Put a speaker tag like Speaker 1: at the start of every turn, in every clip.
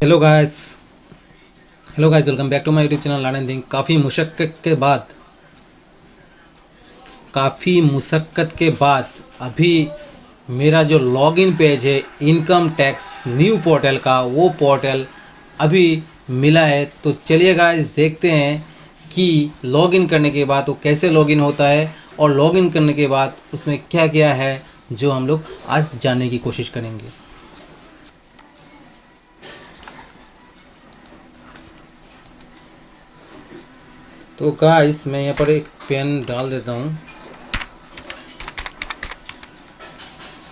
Speaker 1: Hello guys welcome back to my YouTube channel learn and think. काफ़ी मुशक्क़त के बाद अभी मेरा जो लॉगिन पेज है इनकम टैक्स न्यू पोर्टल का, वो पोर्टल अभी मिला है। तो चलिए गाइस देखते हैं कि लॉगिन करने के बाद वो कैसे लॉगिन होता है और लॉगिन करने के बाद उसमें क्या क्या है जो हम लोग आज जानने की कोशिश करेंगे। तो गाइस मैं यहाँ पर एक पेन डाल देता हूँ,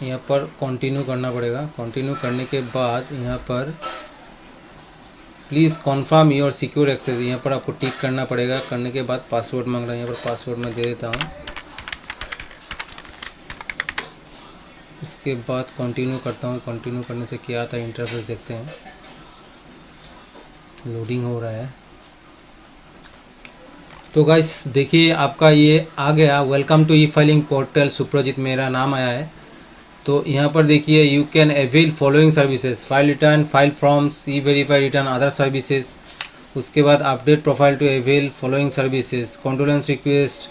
Speaker 1: यहाँ पर कंटिन्यू करना पड़ेगा। कंटिन्यू करने के बाद यहाँ पर please confirm your secure access, यहाँ पर आपको टिक करना पड़ेगा। करने के बाद पासवर्ड मांग रहा है, यहाँ पर पासवर्ड मैं दे देता हूँ। उसके बाद कंटिन्यू करता हूँ। कंटिन्यू करने से क्या आता है इंटरफेस देखते हैं। लोडिंग हो रहा है। तो गाइस देखिए आपका ये आ गया, welcome to e filing portal Suprajit मेरा नाम आया है। तो यहाँ पर देखिए you can avail following services, file return, file forms, e verify return, other services. उसके बाद update profile to avail following services, condolence request.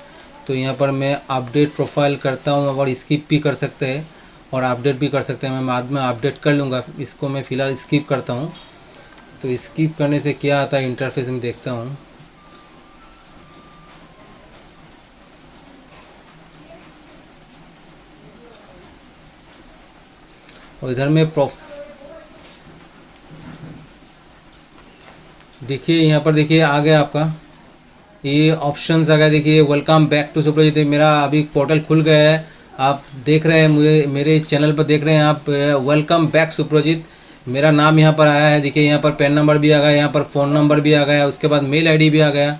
Speaker 1: तो यहाँ पर मैं अपडेट प्रोफाइल करता हूँ और स्किप भी कर सकते हैं और अपडेट भी कर सकते हैं। मैं बाद में अपडेट कर लूँगा, इसको मैं फ़िलहाल स्किप करता हूँ। तो स्किप करने से क्या आता है इंटरफेस में देखता हूँ। और इधर में देखिए यहाँ पर देखिए आ गया आपका ये ऑप्शंस आ गया। देखिए वेलकम बैक टू सुप्रजीत, मेरा अभी पोर्टल खुल गया है। आप देख रहे हैं मुझे, मेरे चैनल पर देख रहे हैं आप, वेलकम बैक सुप्रजीत मेरा नाम यहाँ पर आया है। देखिए यहाँ पर पैन नंबर भी आ गया, यहाँ पर फ़ोन नंबर भी आ गया, उसके बाद मेल आईडी भी आ गया।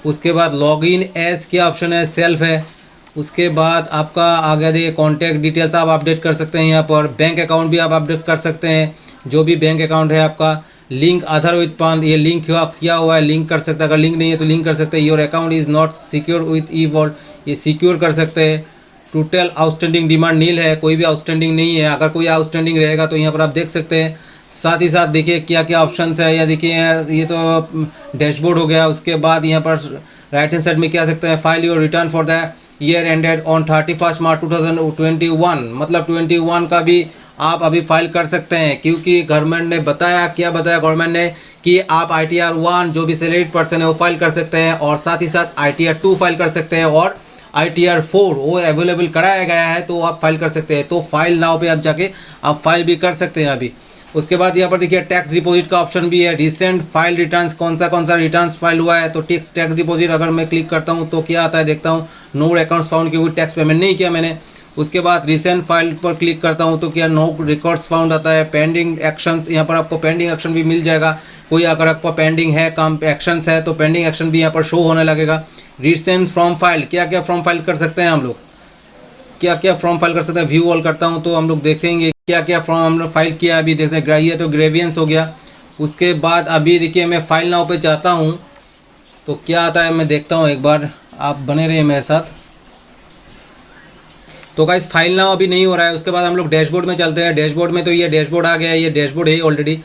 Speaker 1: उसके बाद लॉगिन एज क्या ऑप्शन है, सेल्फ है। उसके बाद आपका आ गया देखिए कॉन्टैक्ट डिटेल्स आप अपडेट कर सकते हैं। यहाँ पर बैंक अकाउंट भी आप अपडेट कर सकते हैं, जो भी बैंक अकाउंट है आपका। लिंक आधार विद पान, ये लिंक किया हुआ है, लिंक कर सकते हैं। अगर लिंक नहीं है तो लिंक कर सकते हैं। Your account is not secure with e vault, ये सिक्योर कर सकते हैं। टोटल आउटस्टैंडिंग डिमांड नील है, कोई भी आउटस्टैंडिंग नहीं है। अगर कोई आउटस्टैंडिंग रहेगा तो यहाँ पर आप देख सकते हैं। साथ ही साथ देखिए क्या क्या ऑप्शंस है, या देखिए ये तो डैशबोर्ड हो गया। उसके बाद यहाँ पर राइट हैंड साइड में क्या सकते हैं, file your return for the year ended on 31 मार्च 2021, मतलब 21 का भी आप अभी फाइल कर सकते हैं। क्योंकि गवर्नमेंट ने बताया, क्या बताया गवर्नमेंट ने, कि आप ITR 1 जो भी सैलरीड पर्सन है वो फाइल कर सकते हैं, और साथ ही साथ ITR 2 फाइल कर सकते हैं, और ITR 4 वो अवेलेबल कराया गया है तो आप फाइल कर सकते हैं। तो फाइल नाउ पे आप जाके आप फाइल भी कर सकते हैं अभी। उसके बाद यहाँ पर देखिए टैक्स डिपॉजिट का ऑप्शन भी है। रिसेंट फाइल रिटर्न्स, कौन सा रिटर्न्स फाइल हुआ है। तो टैक्स डिपॉजिट अगर मैं क्लिक करता हूँ तो क्या आता है देखता हूँ, नो अकाउंट्स फाउंड, क्योंकि टैक्स पेमेंट नहीं किया मैंने। उसके बाद रिसेंट फाइल पर क्लिक करता हूँ तो क्या नो रिकॉर्ड्स फाउंड आता है। पेंडिंग एक्शंस, यहाँ पर आपको पेंडिंग एक्शन भी मिल जाएगा। कोई अगर आपका पेंडिंग है काम एक्शंस है तो पेंडिंग एक्शन भी यहाँ पर शो होने लगेगा। रिसेंट फ्रॉम फाइल, क्या क्या फ्रॉम फाइल कर सकते हैं हम लोग, क्या क्या फॉर्म फाइल कर सकते हैं। व्यू ऑल करता हूं तो हम लोग देखेंगे क्या क्या फॉर्म हम लोग फाइल किया। अभी देखते हैं, ये तो ग्रेवियंस हो गया। उसके बाद अभी देखिए मैं फाइल नाउ पे जाता हूं तो क्या आता है मैं देखता हूं एक बार, आप बने रहिए मेरे साथ। तो गाइस फाइल नाउ अभी नहीं हो रहा है। उसके बाद हम लोग डैशबोर्ड में चलते हैं। डैशबोर्ड में तो ये डैशबोर्ड आ गया है, ये डैशबोर्ड है ऑलरेडी।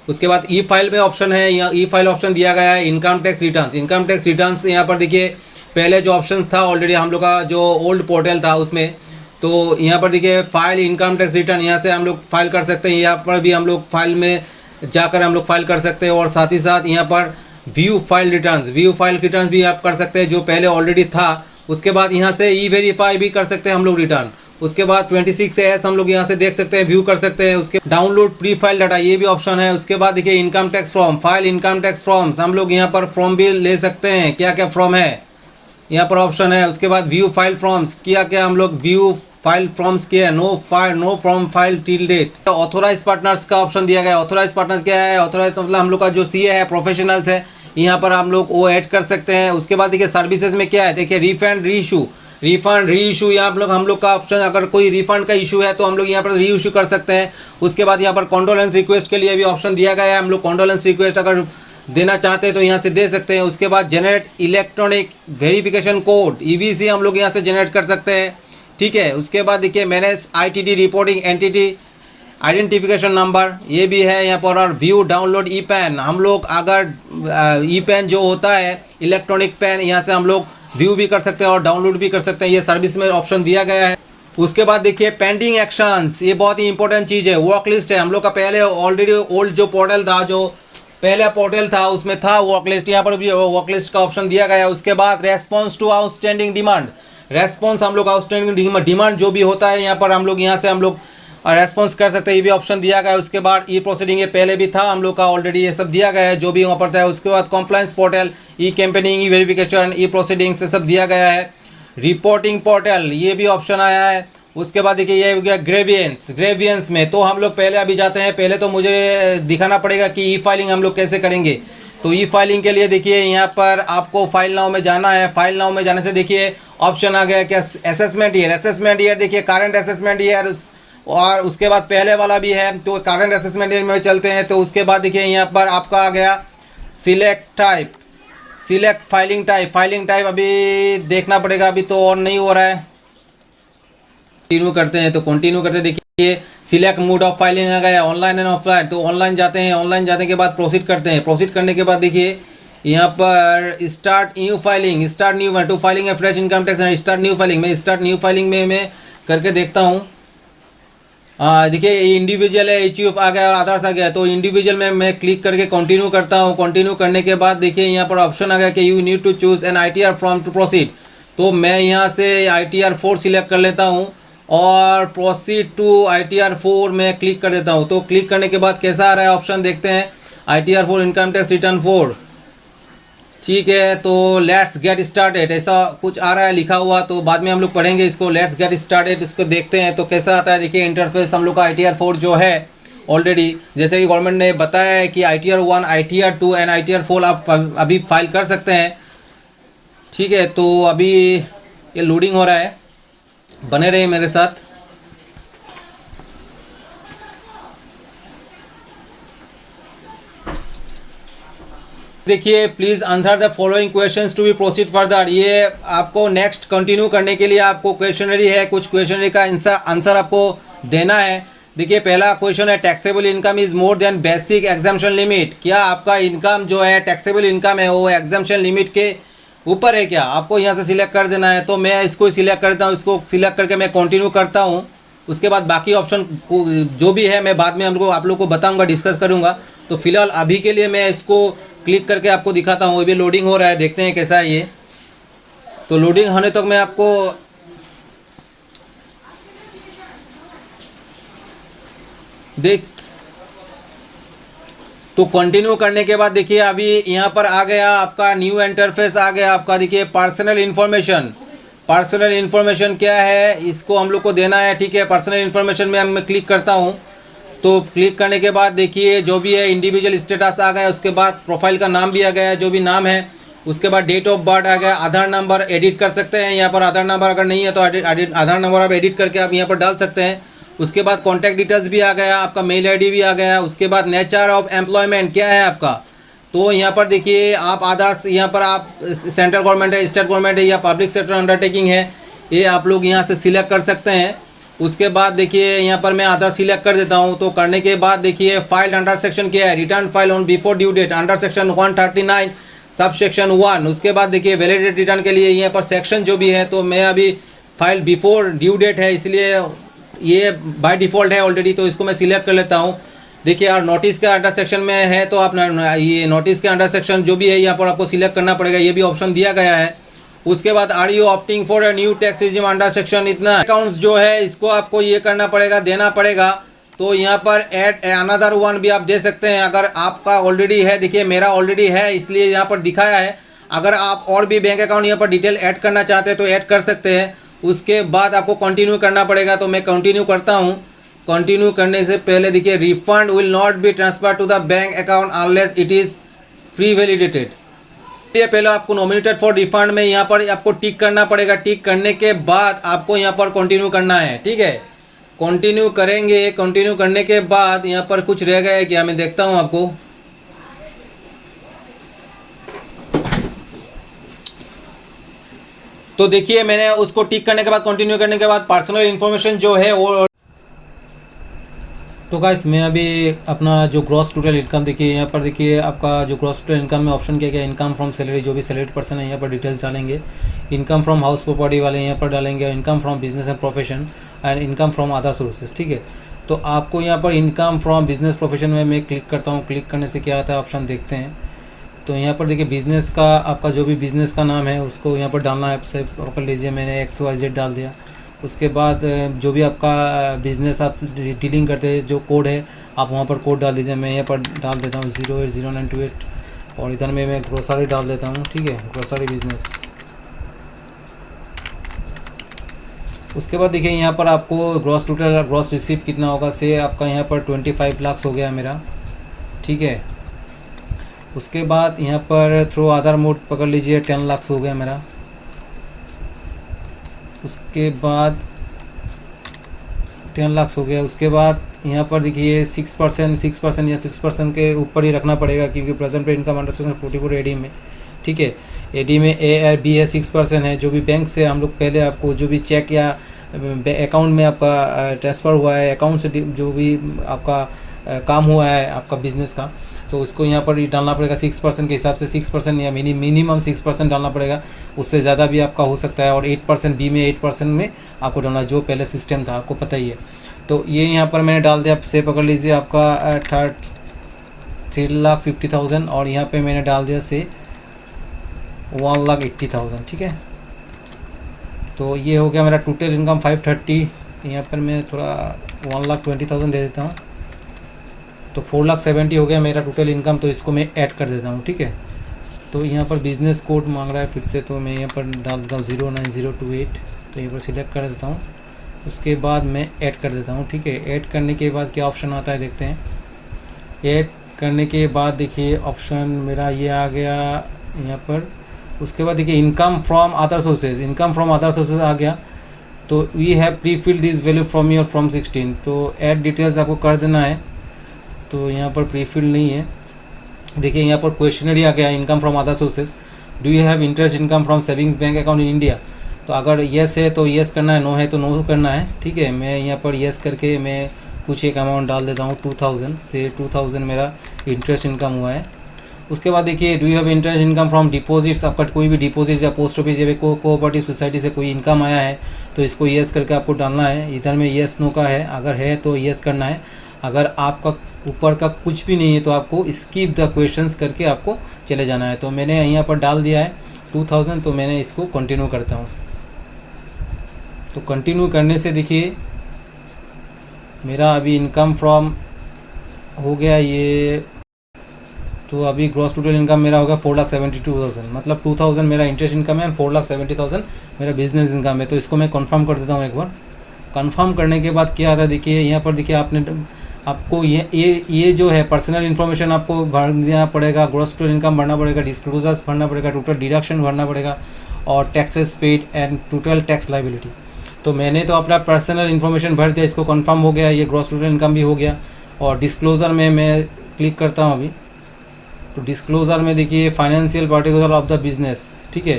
Speaker 1: उसके बाद ई फाइल में ऑप्शन है, यहाँ ई फाइल ऑप्शन दिया गया है। Income tax returns, income tax returns यहाँ पर देखिए पहले जो ऑप्शन था ऑलरेडी हम लोग का जो ओल्ड पोर्टल था उसमें, तो यहाँ पर देखिए फाइल इनकम टैक्स रिटर्न, यहाँ से हम लोग फाइल कर सकते हैं। यहाँ पर भी हम लोग फाइल में जाकर हम लोग फाइल कर सकते हैं। और साथ ही साथ यहाँ पर view file returns, view file returns भी आप कर सकते हैं जो पहले ऑलरेडी था। उसके बाद यहाँ से ई वेरीफाई भी कर सकते हैं हम लोग रिटर्न। उसके बाद 26S हम लोग यहाँ से देख सकते हैं, व्यू कर सकते हैं। उसके डाउनलोड प्री फाइल डाटा, ये भी ऑप्शन है। उसके बाद देखिए income tax form, file income tax forms, हम लोग यहाँ पर फॉर्म भी ले सकते हैं। क्या क्या फॉर्म है यहाँ पर ऑप्शन है। उसके बाद व्यू फाइल फॉर्म्स, क्या क्या हम लोग व्यू फाइल फॉर्म्स किया है। No form file till date. तो ऑथोराइज पार्टनर्स का ऑप्शन दिया गया है। ऑथोराइज पार्टनर्स क्या है, ऑथोराइज मतलब हम लोग का जो CA है, प्रोफेशनल्स है, यहाँ पर हम लोग वो ऐड कर सकते हैं। उसके बाद देखिए सर्विसेज में क्या है, देखिए रिफंड री इशू, यहाँ हम लोग का ऑप्शन, अगर कोई रिफंड का इशू है तो हम लोग यहाँ पर री इशू कर सकते हैं। उसके बाद यहाँ पर कॉन्डोलेंस रिक्वेस्ट के लिए भी ऑप्शन दिया गया है। हम लोग कॉन्डोलेंस रिक्वेस्ट अगर देना चाहते हैं तो यहाँ से दे सकते हैं। उसके बाद generate electronic verification code, EVC हम लोग यहाँ से जनरेट कर सकते हैं, ठीक है। उसके बाद देखिए manage ITT reporting entity, identification number ये भी है यहाँ पर, और व्यू डाउनलोड ई पैन, हम लोग अगर ई पैन जो होता है इलेक्ट्रॉनिक पैन, यहाँ से हम लोग व्यू भी कर सकते हैं और डाउनलोड भी कर सकते हैं, ये सर्विस में ऑप्शन दिया गया है। उसके बाद देखिए पेंडिंग एक्शंस, ये बहुत ही इंपॉर्टेंट चीज़ है। वर्क लिस्ट है हम लोग का, पहले ऑलरेडी ओल्ड जो पोर्टल था, जो पहले पोर्टल था उसमें था वर्क लिस्ट, यहाँ पर भी वर्क लिस्ट का ऑप्शन दिया गया है। उसके बाद response to outstanding demand, response हम लोग आउटस्टैंडिंग डिमांड जो भी होता है यहाँ पर हम लोग यहाँ से हम लोग रेस्पॉन्स कर सकते हैं, ये भी ऑप्शन दिया गया है। उसके बाद ई प्रोसीडिंग, ये पहले भी था हम लोग का ऑलरेडी, ये सब दिया गया है जो भी वहाँ पर था। उसके बाद कॉम्प्लाइंस पोर्टल, ई कैंपेनिंग, ई वेरिफिकेशन, ई प्रोसीडिंग से सब दिया गया है। रिपोर्टिंग पोर्टल ये भी ऑप्शन आया है। उसके बाद देखिए ये हो गया ग्रेवियंस, ग्रेवियंस में तो हम लोग पहले अभी जाते हैं, पहले तो मुझे दिखाना पड़ेगा कि ई फाइलिंग हम लोग कैसे करेंगे। तो ई फाइलिंग के लिए देखिए यहाँ पर आपको फाइल नाउ में जाना है। फाइल नाउ में जाने से देखिए ऑप्शन आ गया क्या, असेसमेंट ईयर, असेसमेंट ईयर देखिए करंट असेसमेंट ईयर, और उसके बाद पहले वाला भी है, तो करंट असेसमेंट ईयर में चलते हैं। तो उसके बाद देखिए यहाँ पर आपका आ गया select type, select filing type, filing type अभी देखना पड़ेगा, अभी तो ऑन नहीं हो रहा है। कंटिन्यू करते हैं, तो कंटिन्यू करते देखिए सिलेक्ट मोड ऑफ फाइलिंग आ गया, ऑनलाइन एंड ऑफलाइन, तो ऑनलाइन जाते हैं। ऑनलाइन जाने के बाद प्रोसीड करते हैं। प्रोसीड करने के बाद देखिए यहाँ पर start new filing, start new to filing a fresh income tax, start new filing में, स्टार्ट न्यू फाइलिंग में मैं करके देखता हूँ। देखिए इंडिविजुअल है, एचयूएफ आ गया और आधार आ गया, तो इंडिविजुअल में मैं क्लिक करके कंटिन्यू करता हूँ। कंटिन्यू करने के बाद देखिए यहाँ पर ऑप्शन आ गया कि you need to choose an ITR from to proceed, तो मैं यहाँ से ITR 4 सिलेक्ट कर लेता हूँ और प्रोसीड टू ITR 4 में क्लिक कर देता हूँ। तो क्लिक करने के बाद कैसा आ रहा है ऑप्शन देखते हैं, ITR 4 इनकम टैक्स रिटर्न 4, ठीक है। तो लेट्स गेट स्टार्टेड ऐसा कुछ आ रहा है लिखा हुआ, तो बाद में हम लोग पढ़ेंगे इसको। लेट्स गेट स्टार्टेड इसको देखते हैं तो कैसा आता है। देखिए इंटरफेस हम लोग का ITR 4 जो है ऑलरेडी, जैसे कि गवर्नमेंट ने बताया है कि ITR 1, ITR 2 एंड ITR 4 आप अभी फाइल कर सकते हैं, ठीक है। तो अभी ये लोडिंग हो रहा है, बने रहिए मेरे साथ। देखिए please answer the following questions to be proceed further, ये आपको नेक्स्ट कंटिन्यू करने के लिए आपको क्वेश्चनरी है, कुछ क्वेश्चनरी का आंसर आपको देना है। देखिए पहला क्वेश्चन है taxable income is more than basic exemption limit, क्या आपका इनकम जो है टैक्सेबल इनकम है वो एग्जाम्पशन लिमिट के ऊपर है क्या, आपको यहाँ से सिलेक्ट कर देना है। तो मैं इसको सिलेक्ट करता हूँ, इसको सिलेक्ट करके मैं कंटिन्यू करता हूँ। उसके बाद बाकी ऑप्शन जो भी है मैं बाद में आप लोग को बताऊँगा, डिस्कस करूँगा। तो फिलहाल अभी के लिए मैं इसको क्लिक करके आपको दिखाता हूँ। अभी लोडिंग हो रहा है, देखते हैं कैसा है ये। तो लोडिंग होने तक मैं आपको तो कंटिन्यू करने के बाद देखिए अभी यहाँ पर आ गया आपका न्यू इंटरफेस आ गया आपका। देखिए पर्सनल इन्फॉर्मेशन, पर्सनल इन्फॉर्मेशन क्या है इसको हम लोग को देना है, ठीक है। पर्सनल इन्फॉर्मेशन में मैं क्लिक करता हूँ। तो क्लिक करने के बाद देखिए जो भी है इंडिविजुअल स्टेटस आ गया, उसके बाद प्रोफाइल का नाम भी आ गया जो भी नाम है, उसके बाद डेट ऑफ बर्थ आ गया, आधार नंबर एडिट कर सकते हैं यहाँ पर। आधार नंबर अगर नहीं है तो आधार नंबर आप एडिट करके आप यहाँ पर डाल सकते हैं। उसके बाद कॉन्टैक्ट डिटेल्स भी आ गया, आपका मेल ID भी आ गया। उसके बाद नेचर ऑफ एम्प्लॉयमेंट क्या है आपका, तो यहाँ पर देखिए आप आधार यहाँ पर आप सेंट्रल गवर्नमेंट है, स्टेट गवर्नमेंट है या पब्लिक सेक्टर अंडरटेकिंग है, ये आप लोग यहाँ से सिलेक्ट कर सकते हैं। उसके बाद देखिए यहाँ पर मैं आधार सिलेक्ट कर देता हूँ। तो करने के बाद देखिए फाइल्ड अंडर सेक्शन क्या है, return file on before due date under section 139 sub section 1। उसके बाद देखिए वैलिडेट रिटर्न के लिए यहाँ पर सेक्शन जो भी है, तो मैं अभी फाइल बिफोर ड्यू डेट है इसलिए ये बाय डिफ़ॉल्ट है ऑलरेडी, तो इसको मैं सिलेक्ट कर लेता हूँ। देखिए यार नोटिस के अंडर सेक्शन में है तो आप ये नोटिस के अंडर सेक्शन जो भी है यहाँ पर आपको सिलेक्ट करना पड़ेगा, ये भी ऑप्शन दिया गया है। उसके बाद are you opting for a new tax regime under section इतना अकाउंट्स जो है इसको आपको ये करना पड़ेगा, देना पड़ेगा। तो यहाँ पर ऐड अनदर वन भी आप दे सकते हैं अगर आपका ऑलरेडी है। देखिए मेरा ऑलरेडी है इसलिए यहाँ पर दिखाया है। अगर आप और भी बैंक अकाउंट यहाँ पर डिटेल ऐड करना चाहते हैं तो ऐड कर सकते हैं। उसके बाद आपको कंटिन्यू करना पड़ेगा, तो मैं कंटिन्यू करता हूँ। कंटिन्यू करने से पहले देखिए refund will not be transfer to the bank account unless it is pre validated. ये पहले आपको नॉमिनेटेड फॉर रिफंड में यहाँ पर आपको टिक करना पड़ेगा। टिक करने के बाद आपको यहाँ पर कंटिन्यू करना है, ठीक है। कंटिन्यू करेंगे, कंटिन्यू करने के बाद यहाँ पर कुछ रह गया है क्या, मैं देखता हूँ आपको। तो देखिए मैंने उसको टिक करने के बाद कंटिन्यू करने के बाद पर्सनल इन्फॉर्मेशन जो है वो तो गाइस मैं अभी अपना जो ग्रॉस टोटल इनकम देखिए यहाँ पर, देखिए आपका जो ग्रॉस टोटल इनकम में ऑप्शन क्या क्या, इनकम फ्रॉम सैलरी, जो भी सैलरीड पर्सन है यहाँ पर डिटेल्स डालेंगे। इनकम फ्रॉम हाउस प्रॉपर्टी वाले यहाँ पर डालेंगे, income from business and profession and income from other sources. ठीक है, तो आपको यहाँ पर इनकम फ्रॉम बिजनेस प्रोफेशन में मैं क्लिक करता हूँ। क्लिक करने से क्या आता है ऑप्शन देखते हैं। तो यहाँ पर देखिए बिज़नेस का आपका जो भी बिज़नेस का नाम है उसको यहाँ पर डालना है। से पकड़ लीजिए मैंने XYZ डाल दिया। उसके बाद जो भी आपका बिज़नेस आप डीलिंग करते हैं जो कोड है आप वहाँ पर कोड डाल दीजिए। मैं यहाँ पर डाल देता हूँ 080928 और इधर में मैं ग्रोसरी डाल देता हूँ। ठीक है, ग्रोसरी बिज़नेस। उसके बाद देखिए यहाँ पर आपको ग्रॉस टोटल ग्रॉस रिसीप्ट कितना होगा, से आपका यहाँ पर 25 लाख हो गया मेरा। ठीक है, उसके बाद यहाँ पर थ्रू आधार मोड पकड़ लीजिए 10 लाख हो गया मेरा। उसके बाद 10 लाख हो गया। उसके बाद यहाँ पर देखिए 6% या 6% के ऊपर ही रखना पड़ेगा क्योंकि प्रेजेंट पे इनकम अंडर सेक्शन 44 एडी में। ठीक है, एडी में ए और बी है 6% है। जो भी बैंक से हम लोग पहले आपको जो भी चेक या अकाउंट में आपका ट्रांसफ़र हुआ है, अकाउंट से जो भी आपका काम हुआ है आपका बिज़नेस का, तो उसको यहाँ पर डालना पड़ेगा 6% के हिसाब से। 6% या मिनिमम 6% डालना पड़ेगा, उससे ज़्यादा भी आपका हो सकता है। और 8% बी में 8% में आपको डालना, जो पहले सिस्टम था आपको पता ही है। तो ये यहाँ पर मैंने डाल दिया। आप से पकड़ लीजिए आपका 3,50,000 और यहाँ पे मैंने डाल दिया से 1,80,000। ठीक है, तो ये हो गया मेरा टोटल इनकम 530। यहाँ पर मैं थोड़ा 1,20,000 दे देता हूँ, तो 4,70,000 हो गया मेरा टोटल इनकम। तो इसको मैं ऐड कर देता हूँ। ठीक है, तो यहाँ पर बिज़नेस कोड मांग रहा है फिर से, तो मैं यहाँ पर डाल देता हूँ 09028। तो यहाँ पर सिलेक्ट कर देता हूँ। उसके बाद मैं ऐड कर देता हूँ। ठीक है, ऐड करने के बाद क्या ऑप्शन आता है देखते हैं। ऐड करने के बाद देखिए ऑप्शन मेरा ये आ गया यहाँ पर। उसके बाद देखिए income from other sources, income from other sources आ गया। तो we have pre filled this value from your from 16। तो ऐड डिटेल्स आपको कर देना है। तो यहाँ पर प्री फिल्ड नहीं है। देखिए यहाँ पर क्वेश्चनरी आ गया, income from other sources, do you have interest income from savings bank account in India. तो अगर येस है तो येस करना है, नो है तो नो करना है। ठीक है, मैं यहाँ पर येस करके मैं कुछ एक अमाउंट डाल देता हूँ 2,000 से 2,000 मेरा इंटरेस्ट इनकम हुआ है। उसके बाद देखिए do you have interest income from deposits, आपका कोई भी डिपॉजिट या पोस्ट ऑफिस या कोऑपरेटिव सोसाइटी से कोई इनकम आया है तो इसको येस करके आपको डालना है। इधर में येस नो का है, अगर है तो येस करना है। अगर आपका ऊपर का कुछ भी नहीं है तो आपको स्किप द क्वेश्चंस करके आपको चले जाना है। तो मैंने यहाँ पर डाल दिया है 2,000, तो मैंने इसको कंटिन्यू करता हूँ। तो कंटिन्यू करने से देखिए मेरा अभी इनकम फ्रॉम हो गया ये। तो अभी ग्रॉस टोटल इनकम मेरा होगा 4,72,000, मतलब 2,000 मेरा इंटरेस्ट इनकम है और 4,70,000 मेरा बिजनेस इनकम है। तो इसको मैं कंफर्म कर देता हूँ एक बार। कंफर्म करने के बाद क्या आता है देखिए यहाँ पर, देखिए आपको ये जो है पर्सनल इन्फॉर्मेशन आपको भरना पड़ेगा, ग्रॉस टोटल इनकम भरना पड़ेगा, डिस्क्लोजर्स भरना पड़ेगा, टोटल डिडक्शन भरना पड़ेगा और taxes paid and total tax liability. तो मैंने तो अपना पर्सनल इन्फॉर्मेशन भर दिया, इसको कंफर्म हो गया, ये ग्रॉस टोटल इनकम भी हो गया। और डिस्क्लोज़र में मैं क्लिक करता हूँ अभी। तो डिस्क्लोज़र में देखिए financial particular of the business. ठीक है,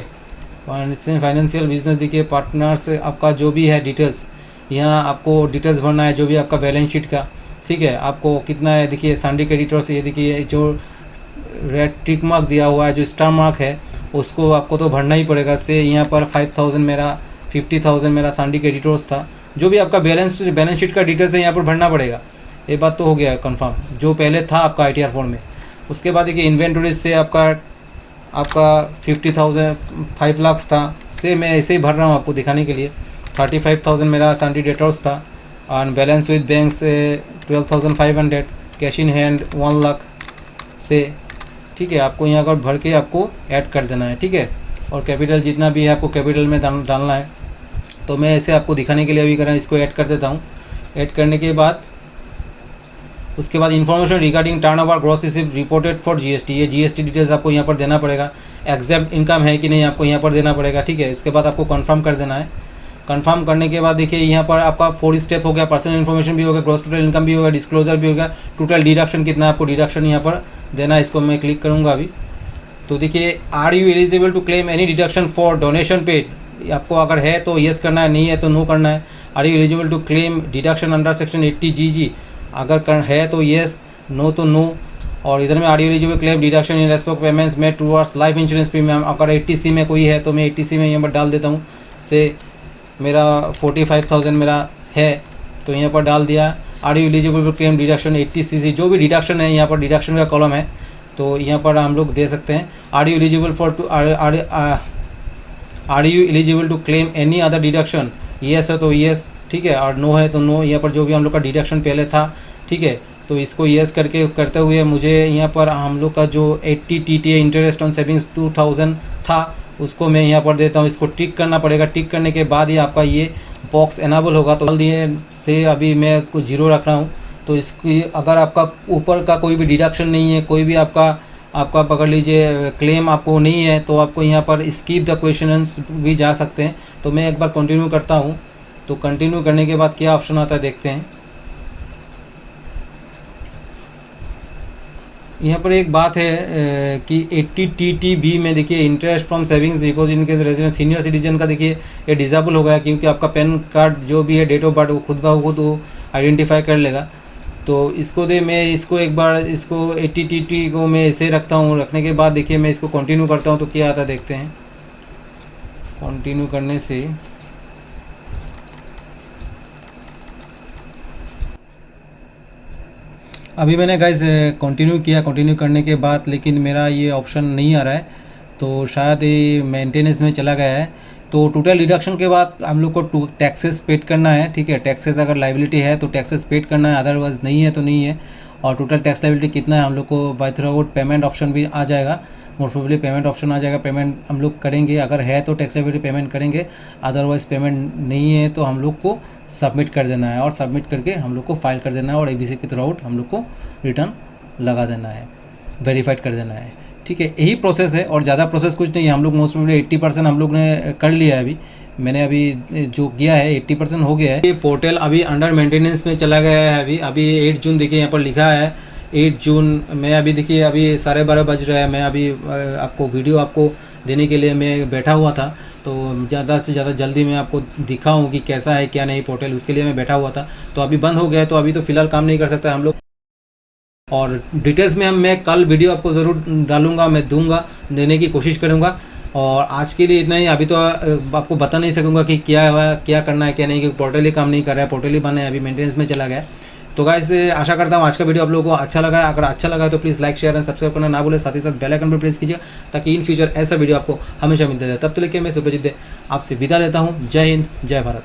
Speaker 1: फाइनेंशियल बिजनेस देखिए पार्टनर्स आपका जो भी है डिटेल्स, यहाँ आपको डिटेल्स भरना है, जो भी आपका बैलेंस शीट का। ठीक है, आपको कितना है देखिए सैंडी क्रेडिटर्स, ये देखिए जो रेड टिक मार्क दिया हुआ है, जो स्टार मार्क है उसको आपको तो भरना ही पड़ेगा। से यहाँ पर 5,000 मेरा 50,000 मेरा सैंडी क्रेडिटर्स था। जो भी आपका बैलेंस शीट का डिटेल्स है यहाँ पर भरना पड़ेगा। ये बात तो हो गया कंफर्म, जो पहले था आपका ITR फॉर्म में। उसके बाद देखिए इन्वेंटरीज से आपका 50,000 5 लाख था, से मैं ऐसे ही भर रहा हूँ आपको दिखाने के लिए। 35,000 मेरा सैंडी डेटर्स था और बैलेंस विद बैंक से 12,500, कैश इन हैंड 1 लाख से। ठीक है, आपको यहाँ पर भर के आपको ऐड कर देना है। ठीक है, और कैपिटल जितना भी है आपको कैपिटल में डालना है। तो मैं ऐसे आपको दिखाने के लिए अभी कर रहा हूँ, इसको ऐड कर देता हूँ। ऐड करने के बाद उसके बाद information regarding turn over gross receipt reported for GST, ये GST डिटेल्स आपको यहाँ पर देना पड़ेगा। एग्जैक्ट इनकम है कि नहीं आपको यहाँ पर देना पड़ेगा। ठीक है, उसके बाद आपको कंफर्म कर देना है। कंफर्म करने के बाद देखिए यहाँ पर आपका 4 स्टेप हो गया, पर्सनल इन्फॉर्मेशन भी हो गया, ग्रॉस टोटल इनकम भी होगा, डिस्क्लोजर भी होगा, टोटल डिडक्शन कितना आपको डिडक्शन यहाँ पर देना है। इसको मैं क्लिक करूँगा अभी। तो देखिए are you eligible to claim any deduction for donation paid, आपको अगर है तो येस करना है, नहीं है तो नो करना है। Are you eligible to claim deduction under section 80 GG अगर है तो येस, नो तो नो। और इधर में audio eligible claim deduction in respect payments made towards life insurance premium, अगर 80C में कोई है तो मैं 80C में यहाँ पर डाल देता हूँ। से मेरा 45,000 मेरा है तो यहाँ पर डाल दिया। Audio eligible claim deduction 80cc, जो भी डिडक्शन है यहाँ पर डिडक्शन का कॉलम है तो यहाँ पर हम लोग दे सकते हैं। Audio eligible for audio eligible to claim any other deduction, yes है तो येस, ठीक है, और नो है तो नो। यहाँ पर जो भी हम लोग का डिडक्शन पहले था, ठीक है, तो इसको येस करके करते हुए मुझे यहाँ पर हम लोग का जो 80 TTA इंटरेस्ट ऑन सेविंग्स 2000 था उसको मैं यहाँ पर देता हूँ। इसको टिक करना पड़ेगा, टिक करने के बाद ही आपका ये बॉक्स एनाबल होगा। तो डाल दिए से अभी मैं कुछ 0 रख रहा हूँ। तो इसकी अगर आपका ऊपर का कोई भी डिडक्शन नहीं है, कोई भी आपका पकड़ लीजिए क्लेम आपको नहीं है, तो आपको यहाँ पर स्किप द क्वेश्चंस भी जा सकते हैं। तो मैं एक बार कंटिन्यू करता हूँ। तो कंटिन्यू करने के बाद क्या ऑप्शन आता है देखते हैं। यहाँ पर एक बात है कि 80 TTB में देखिए इंटरेस्ट फ्रॉम सेविंग्स डिपॉजिट के रेजिडेंट सीनियर सिटीजन का देखिए ये डिसेबल हो गया, क्योंकि आपका पैन कार्ड जो भी है डेट ऑफ बर्थ वो खुद ब खुद वो आइडेंटिफाई कर लेगा। तो इसको मैं इसको एक बार इसको 80 TT को मैं ऐसे रखता हूँ। रखने के बाद देखिए मैं इसको कंटिन्यू करता हूँ तो क्या आता है देखते हैं। कंटिन्यू करने से अभी मैंने गाइस कंटिन्यू किया, कंटिन्यू करने के बाद लेकिन मेरा ये ऑप्शन नहीं आ रहा है, तो शायद ये मेंटेनेंस में चला गया है। तो टोटल डिडक्शन के बाद हम लोग को टैक्सेस पेड करना है, ठीक है। टैक्सेस अगर लाइबिलिटी है तो टैक्सेस पेड करना है, अदरवाइज नहीं है तो नहीं है। और टोटल टैक्स लाइबिलिटी कितना है हम लोग को by through out payment option भी आ जाएगा, मोस्ट प्रोबेबली पेमेंट ऑप्शन आ जाएगा। पेमेंट हम लोग करेंगे, अगर है तो टैक्स लाइबिलिटी पेमेंट करेंगे, अदरवाइज पेमेंट नहीं है तो हम लोग को सबमिट कर देना है। और सबमिट करके हम लोग को फाइल कर देना है और ABC के थ्रू आउट हम लोग को रिटर्न लगा देना है, वेरीफाइड कर देना है, ठीक है। यही प्रोसेस है और ज़्यादा प्रोसेस कुछ नहीं है। हम लोग मोस्ट प्रोबेबली 80% हम लोग ने कर लिया है। अभी मैंने अभी जो किया है 80% हो गया है। ये पोर्टल अभी अंडर मेंटेनेंस में चला गया है। अभी 8 जून देखिए यहाँ पर लिखा है 8 जून। मैं अभी देखिए अभी 12:30 बज रहा है। मैं अभी आपको वीडियो आपको देने के लिए मैं बैठा हुआ था, तो ज़्यादा से ज़्यादा जल्दी मैं आपको दिखाऊं कि कैसा है क्या नहीं पोर्टल, उसके लिए मैं बैठा हुआ था। तो अभी बंद हो गया है, तो अभी तो फ़िलहाल काम नहीं कर सकता हम लोग। और डिटेल्स में मैं कल वीडियो आपको ज़रूर डालूंगा, मैं दूंगा, देने की कोशिश करूंगा। और आज के लिए इतना ही। अभी तो आपको बता नहीं सकूंगा कि क्या हुआ, क्या करना है क्या नहीं, क्योंकि पोर्टल ही काम नहीं कर रहा है, पोर्टल ही बंद है, अभी मेंटेनेंस में चला गया। तो गाइस आशा करता हूँ आज का वीडियो आप लोगों को अच्छा लगा है। अगर अच्छा लगा है तो please like share and subscribe करना ना भूलें, साथ ही साथ बेल आइकन पर प्रेस कीजिए ताकि इन फ्यूचर ऐसा वीडियो आपको हमेशा मिलता रहे। तब तक के मैं सुप्रजीत आपसे विदा लेता हूँ। जय हिंद, जय भारत।